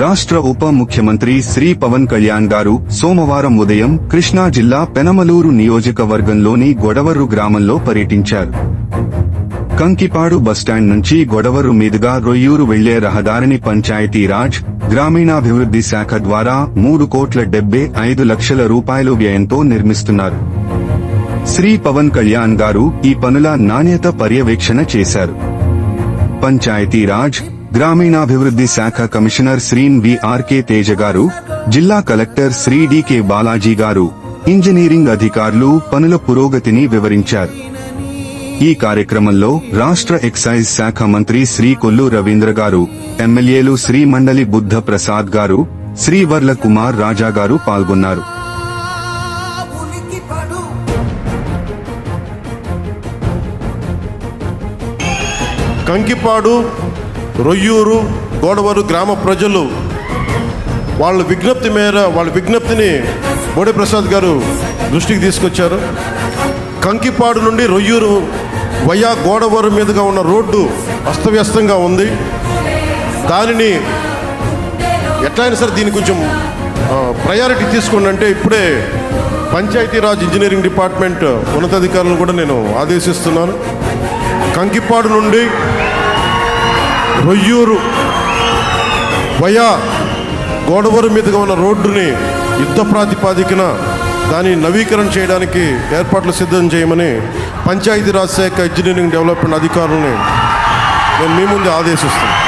రాష్ట్ర ఉప ముఖ్యమంత్రి శ్రీ పవన్ కళ్యాణ్ గారు సోమవారం ఉదయం కృష్ణా జిల్లా పెనమలూరు నియోజకవర్గంలోని గొడవర్రు గ్రామంలో పర్యటించారు. కంకిపాడు బస్టాండ్ నుంచి గొడవర్రు మీదుగా రొయ్యూరు వెళ్లే రహదారిని పంచాయతీరాజ్, గ్రామీణాభివృద్ధి శాఖ ద్వారా 3,75,00,000 రూపాయలు వ్యయంతో నిర్మిస్తున్నారు. శ్రీ పవన్ కళ్యాణ్ గారు ఈ పనుల నాణ్యత పర్యవేక్షణ చేశారు. పంచాయతీరాజ్, గ్రామీణాభివృద్ధి శాఖ కమిషనర్ శ్రీ వి.ఆర్.కే. తేజ గారు, జిల్లా కలెక్టర్ శ్రీ డి.కే. బాలాజీ గారు, ఇంజనీరింగ్ అధికారులు పనుల పురోగతిని వివరించారు. ఈ కార్యక్రమంలో రాష్ట్ర ఎక్సైజ్ శాఖ మంత్రి శ్రీ కొల్లు రవీంద్ర గారు, ఎమ్మెల్యేలు శ్రీ మండలి బుద్ధ ప్రసాద్ గారు, శ్రీ వర్ల కుమార్ రాజా గారు పాల్గొన్నారు. కంకిపాడు, రొయ్యూరు, గోడవరు గ్రామ ప్రజలు వాళ్ళ విజ్ఞప్తిని బోడే ప్రసాద్ గారు దృష్టికి తీసుకొచ్చారు. కంకిపాడు నుండి రొయ్యూరు వయా గోడవరు మీదుగా ఉన్న రోడ్డు అస్తవ్యస్తంగా ఉంది. దానిని ఎట్లయినా సరే దీన్ని కొంచెం ప్రయారిటీ తీసుకోండి అంటే ఇప్పుడే పంచాయతీరాజ్ ఇంజనీరింగ్ డిపార్ట్మెంట్ ఉన్నతాధికారులను కూడా నేను ఆదేశిస్తున్నాను. కంకిపాడు నుండి రొయ్యూరు వయా గోడవరు మీదుగా ఉన్న రోడ్డుని యుద్ధ ప్రాతిపాదికన దాన్ని నవీకరణ చేయడానికి ఏర్పాట్లు సిద్ధం చేయమని పంచాయతీరాజ్ శాఖ ఇంజనీరింగ్ డెవలప్మెంట్ అధికారులని నేను మీ ముందు ఆదేశిస్తున్నాను.